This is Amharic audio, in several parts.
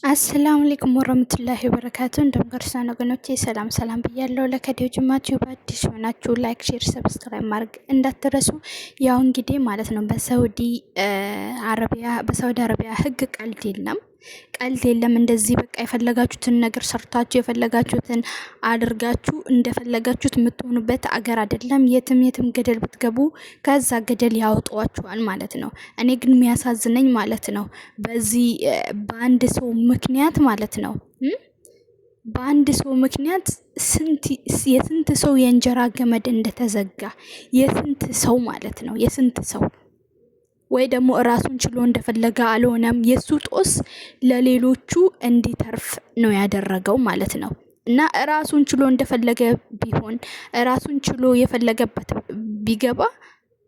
አሰላሙ አለይኩም ወራህመቱላሂ ወበረካቱ። እንደምን ክርስቲያን ወገኖቼ ሰላም ብያለሁ። ለከዲው ጅማችሁ በአዲስ ሆናችሁ ላይክ፣ ሼር፣ ሰብስክራይብ ማድረግ እንዳትረሱ። ያው እንግዲህ ማለት ነው በሳውዲ አረቢያ ህግ ቀልድ የለም። እንደዚህ በቃ የፈለጋችሁትን ነገር ሰርታችሁ የፈለጋችሁትን አድርጋችሁ እንደፈለጋችሁት የምትሆኑበት አገር አይደለም። የትም ገደል ብትገቡ ከዛ ገደል ያወጧችኋል ማለት ነው። እኔ ግን የሚያሳዝነኝ ማለት ነው በዚህ በአንድ ሰው ምክንያት ማለት ነው በአንድ ሰው ምክንያት የስንት ሰው የእንጀራ ገመድ እንደተዘጋ የስንት ሰው ማለት ነው የስንት ሰው ወይ ደግሞ ራሱን ችሎ እንደፈለገ አልሆነም። የሱ ጦስ ለሌሎቹ እንዲተርፍ ነው ያደረገው ማለት ነው። እና ራሱን ችሎ እንደፈለገ ቢሆን ራሱን ችሎ የፈለገበት ቢገባ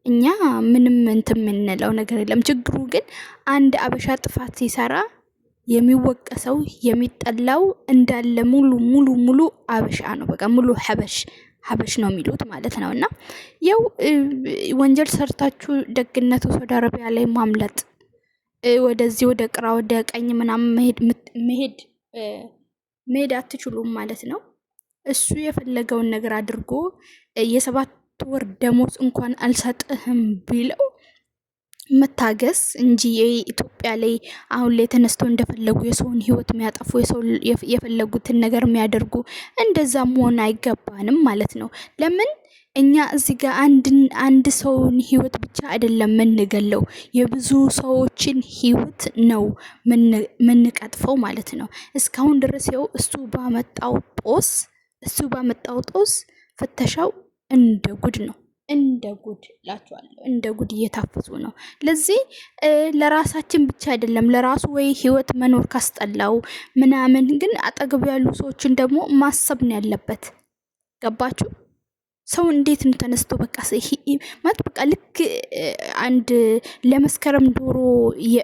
እኛ ምንም እንትን የምንለው ነገር የለም። ችግሩ ግን አንድ አበሻ ጥፋት ሲሰራ የሚወቀሰው የሚጠላው እንዳለ ሙሉ አበሻ ነው። በቃ ሙሉ ሀበሽ ነው የሚሉት ማለት ነው። እና ያው ወንጀል ሰርታችሁ ደግነቱ ሳውዲ አረቢያ ላይ ማምለጥ ወደዚህ ወደ ቅራ ወደ ቀኝ ምናምን መሄድ አትችሉም ማለት ነው። እሱ የፈለገውን ነገር አድርጎ የ7 ወር ደሞዝ እንኳን አልሰጥህም ቢለው መታገስ እንጂ የኢትዮጵያ ላይ አሁን ላይ ተነስተው እንደፈለጉ የሰውን ህይወት የሚያጠፉ የፈለጉትን ነገር የሚያደርጉ እንደዛ መሆን አይገባንም ማለት ነው። ለምን እኛ እዚህ ጋር አንድ ሰውን ህይወት ብቻ አይደለም የምንገለው የብዙ ሰዎችን ህይወት ነው ምንቀጥፈው ማለት ነው። እስካሁን ድረስ ያው እሱ ባመጣው ጦስ ፍተሻው እንደ ጉድ ነው። እንደ ጉድ ላችኋለሁ፣ እንደ ጉድ እየታፈሱ ነው። ለዚህ ለራሳችን ብቻ አይደለም ለራሱ ወይ ህይወት መኖር ካስጠላው ምናምን ግን አጠገቡ ያሉ ሰዎችን ደግሞ ማሰብ ነው ያለበት። ገባችሁ? ሰው እንዴት ነው ተነስቶ በቃ ማለት በቃ ልክ አንድ ለመስከረም ዶሮ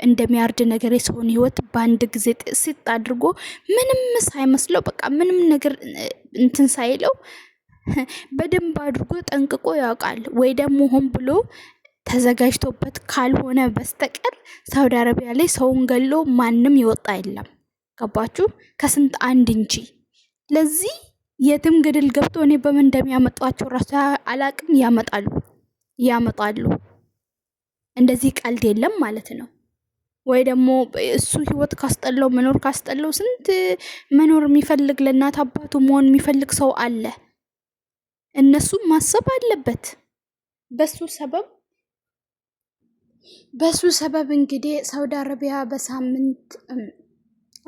እንደሚያርድ ነገር የሰውን ህይወት በአንድ ጊዜ ጥስት አድርጎ ምንም ሳይመስለው በቃ ምንም ነገር እንትን ሳይለው በደንብ አድርጎ ጠንቅቆ ያውቃል። ወይ ደግሞ ሆን ብሎ ተዘጋጅቶበት ካልሆነ በስተቀር ሳውዲ አረቢያ ላይ ሰውን ገሎ ማንም ይወጣ የለም። ገባችሁ? ከስንት አንድ እንጂ። ለዚህ የትም ገደል ገብቶ እኔ በምን እንደሚያመጣቸው ራሱ አላቅም። ያመጣሉ። እንደዚህ ቀልድ የለም ማለት ነው። ወይ ደግሞ እሱ ህይወት ካስጠላው መኖር ካስጠላው ስንት መኖር የሚፈልግ ለእናት አባቱ መሆን የሚፈልግ ሰው አለ። እነሱም ማሰብ አለበት። በሱ ሰበብ እንግዲህ ሳውዲ አረቢያ በሳምንት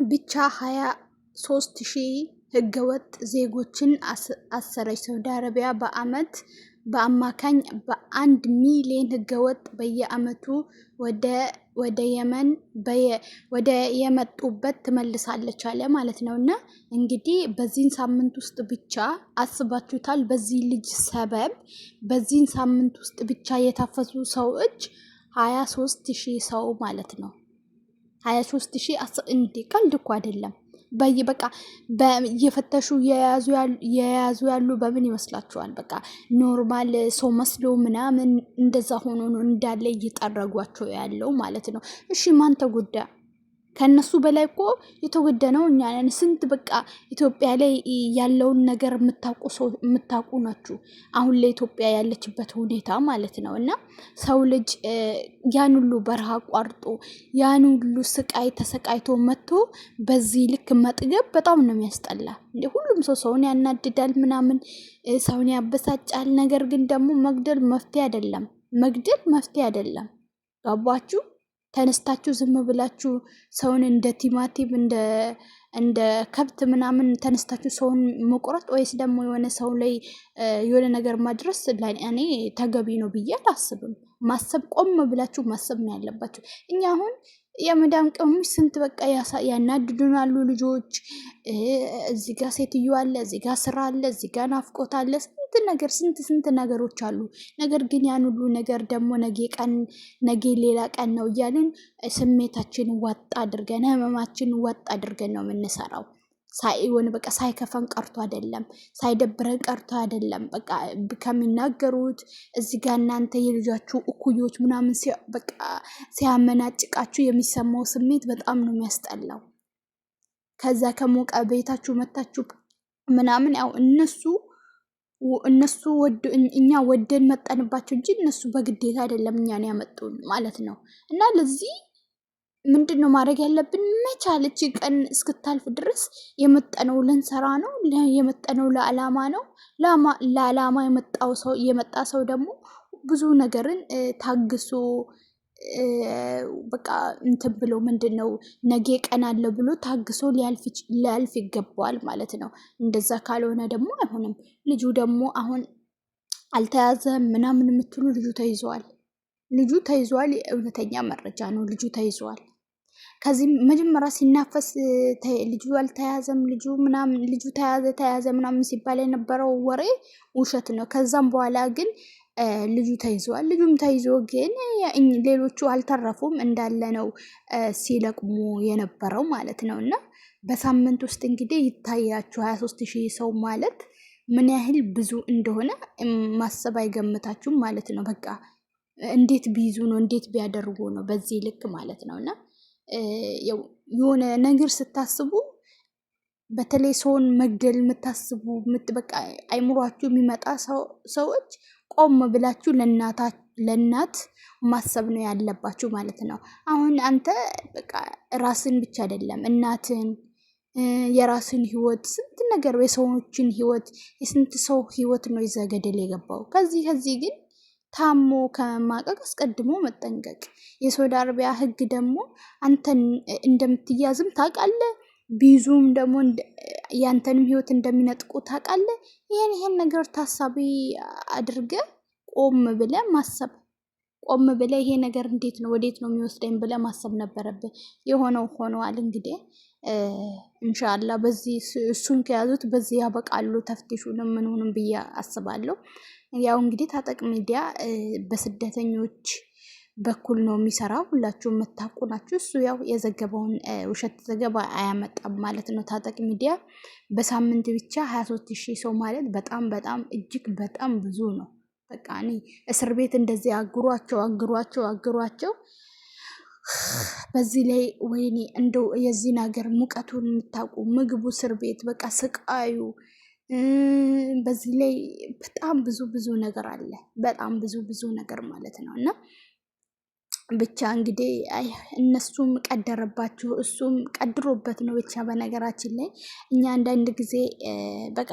ብቻ 23,000 ህገወጥ ዜጎችን አሰረች። ሳውዲ አረቢያ በአማካኝ በ1 ሚሊዮን ህገወጥ በየአመቱ ወደ የመን ወደ የመጡበት ትመልሳለች አለ ማለት ነው። እና እንግዲህ በዚህን ሳምንት ውስጥ ብቻ አስባችሁታል? በዚህ ልጅ ሰበብ በዚህን ሳምንት ውስጥ ብቻ የታፈሱ ሰዎች 23,000 ሰው ማለት ነው። 23,000 እንዴ! ቀልድ እኮ አይደለም። በቃ እየፈተሹ የያዙ ያሉ በምን ይመስላችኋል? በቃ ኖርማል ሰው መስሎ ምናምን እንደዛ ሆኖ ነው እንዳለ እየጠረጓቸው ያለው ማለት ነው። እሺ ማን ተጎዳ? ከነሱ በላይ እኮ የተጎዳነው እኛ ነን። ስንት በቃ ኢትዮጵያ ላይ ያለውን ነገር የምታውቁ ናችሁ። አሁን ላይ ኢትዮጵያ ያለችበት ሁኔታ ማለት ነው። እና ሰው ልጅ ያን ሁሉ በረሃ አቋርጦ ያን ሁሉ ስቃይ ተሰቃይቶ መጥቶ በዚህ ልክ መጥገብ በጣም ነው የሚያስጠላ። እንደ ሁሉም ሰውን ያናድዳል ምናምን ሰውን ያበሳጫል። ነገር ግን ደግሞ መግደል መፍትሄ አይደለም። ገባችሁ? ተነስታችሁ ዝም ብላችሁ ሰውን እንደ ቲማቲም እንደ ከብት ምናምን ተነስታችሁ ሰውን መቆረጥ ወይስ ደግሞ የሆነ ሰው ላይ የሆነ ነገር ማድረስ እኔ ተገቢ ነው ብዬ አላስብም። ቆም ብላችሁ ማሰብ ነው ያለባችሁ። እኛ አሁን የመዳም ቅመሞች ስንት በቃ ያናድዱናሉ ልጆች። እዚህ ጋር ሴትዮ አለ፣ እዚህ ጋር ስራ አለ፣ እዚህ ጋር ናፍቆት አለ፣ ስንት ነገሮች አሉ። ነገር ግን ያን ሁሉ ነገር ደግሞ ነገ ሌላ ቀን ነው እያልን ስሜታችን ወጥ አድርገን ህመማችን ወጥ አድርገን ነው የምንሰራው። በቃ ሳይከፈን ቀርቶ አይደለም፣ ሳይደብረን ቀርቶ አይደለም። በቃ ከሚናገሩት እዚህ ጋር እናንተ የልጃችሁ እኩዮች ምናምን በቃ ሲያመናጭቃችሁ የሚሰማው ስሜት በጣም ነው የሚያስጠላው። ከዛ ከሞቀ ቤታችሁ መታችሁ ምናምን ያው እነሱ እኛ ወደን መጠንባቸው እንጂ እነሱ በግዴታ አይደለም እኛን ያመጡን ማለት ነው። እና ለዚህ ምንድን ነው ማድረግ ያለብን? መቻለች ቀን እስክታልፍ ድረስ የመጠነው ልንሰራ ነው። የመጠነው ለዓላማ ነው። ለዓላማ የመጣ ሰው ደግሞ ብዙ ነገርን ታግሶ በቃ እንትን ብሎ ምንድን ነው ነገ ቀን አለ ብሎ ታግሶ ሊያልፍ ይገባዋል ማለት ነው። እንደዛ ካልሆነ ደግሞ አይሆንም። ልጁ ደግሞ አሁን አልተያዘም ምናምን የምትሉ ልጁ ተይዟል። እውነተኛ መረጃ ነው። ልጁ ተይዟል። ከዚህ መጀመሪያ ሲናፈስ ልጁ አልተያዘም ልጁ ተያዘ ምናምን ሲባል የነበረው ወሬ ውሸት ነው። ከዛም በኋላ ግን ልጁ ተይዟል። ልጁም ተይዞ ግን ሌሎቹ አልተረፉም እንዳለ ነው ሲለቅሙ የነበረው ማለት ነው። እና በሳምንት ውስጥ እንግዲህ ይታያችሁ 23,000 ሰው ማለት ምን ያህል ብዙ እንደሆነ ማሰብ አይገምታችሁም ማለት ነው። በቃ እንዴት ቢይዙ ነው እንዴት ቢያደርጉ ነው በዚህ ልክ ማለት ነው። እና የሆነ ነገር ስታስቡ በተለይ ሰውን መግደል የምታስቡ በቃ አይምሯችሁ የሚመጣ ሰዎች ቆም ብላችሁ ለእናት ማሰብ ነው ያለባችሁ ማለት ነው። አሁን አንተ በቃ ራስን ብቻ አይደለም እናትን የራስን ህይወት ስንት ነገር የሰዎችን ህይወት የስንት ሰው ህይወት ነው ይዘህ ገደል የገባው። ከዚህ ግን ታሞ ከማቀቅ አስቀድሞ መጠንቀቅ። የሳውዲ አረቢያ ህግ ደግሞ አንተን እንደምትያዝም ታውቃለህ። ቢዙም ደግሞ ያንተንም ህይወት እንደሚነጥቁ ታውቃለህ። ይሄን ነገር ታሳቢ አድርገህ ቆም ብለህ ማሰብ ቆም ብለህ ይሄ ነገር እንዴት ነው ወዴት ነው የሚወስደኝ ብለህ ማሰብ ነበረብህ። የሆነው ሆነዋል። እንግዲህ ኢንሻአላህ በዚህ እሱን ከያዙት በዚህ ያበቃሉ ተፍቲሹንም ምንሆንም ብዬ አስባለሁ። ያው እንግዲህ ታጠቅ ሚዲያ በስደተኞች በኩል ነው የሚሰራው። ሁላችሁም የምታውቁ ናችሁ። እሱ ያው የዘገበውን ውሸት ዘገባ አያመጣም ማለት ነው። ታጠቅ ሚዲያ በሳምንት ብቻ 23,000 ሰው ማለት በጣም እጅግ በጣም ብዙ ነው። በቃ እኔ እስር ቤት እንደዚህ አግሯቸው በዚህ ላይ ወይኔ እንደው የዚህን ሀገር ሙቀቱን የምታውቁ ምግቡ እስር ቤት በቃ ስቃዩ በዚህ ላይ በጣም ብዙ ነገር አለ። በጣም ብዙ ነገር ማለት ነው። እና ብቻ እንግዲህ እነሱም ቀደረባችሁ እሱም ቀድሮበት ነው። ብቻ በነገራችን ላይ እኛ አንዳንድ ጊዜ በቃ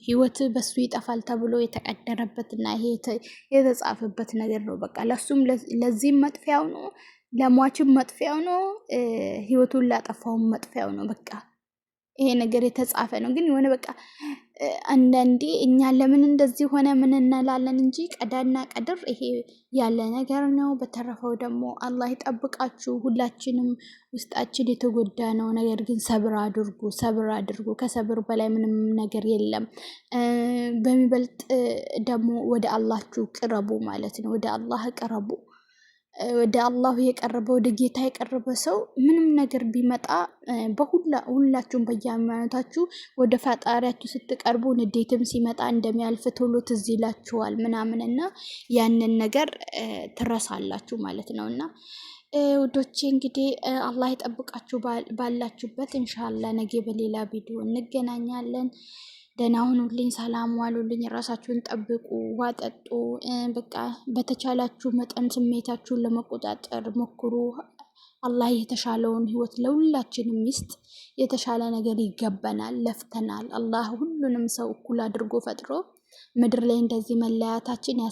ህይወት በሱ ይጠፋል ተብሎ የተቀደረበትና ይሄ የተጻፈበት ነገር ነው። በቃ ለዚህም መጥፊያው ነው፣ ለሟችም መጥፊያው ነው፣ ህይወቱን ላጠፋውም መጥፊያው ነው። በቃ ይሄ ነገር የተጻፈ ነው። ግን የሆነ በቃ አንዳንዴ እኛ ለምን እንደዚህ ሆነ ምን እንላለን እንጂ ቀዳና ቀድር ይሄ ያለ ነገር ነው። በተረፈው ደግሞ አላህ ይጠብቃችሁ። ሁላችንም ውስጣችን የተጎዳ ነው። ነገር ግን ሰብር አድርጉ። ከሰብር በላይ ምንም ነገር የለም። በሚበልጥ ደግሞ ወደ አላችሁ ቅረቡ ማለት ነው። ወደ አላህ ቅረቡ። ወደ አላህ የቀረበ ወደ ጌታ የቀረበ ሰው ምንም ነገር ቢመጣ ሁላችሁም በየሃይማኖታችሁ ወደ ፈጣሪያችሁ ስትቀርቡ ንዴትም ሲመጣ እንደሚያልፍ ቶሎ ትዝ ይላችኋል ምናምንና ያንን ነገር ትረሳላችሁ ማለት ነውና ውዶቼ እንግዲህ አላህ ይጠብቃችሁ ባላችሁበት። ኢንሻአላህ ነገ በሌላ ቪዲዮ እንገናኛለን። ደህና ሁኑልኝ፣ ሰላም ዋሉልኝ፣ ራሳችሁን ጠብቁ፣ ውሃ ጠጡ። በቃ በተቻላችሁ መጠን ስሜታችሁን ለመቆጣጠር ሞክሩ። አላህ የተሻለውን ህይወት ለሁላችንም ይስጥ። የተሻለ ነገር ይገባናል፣ ለፍተናል። አላህ ሁሉንም ሰው እኩል አድርጎ ፈጥሮ ምድር ላይ እንደዚህ መለያታችን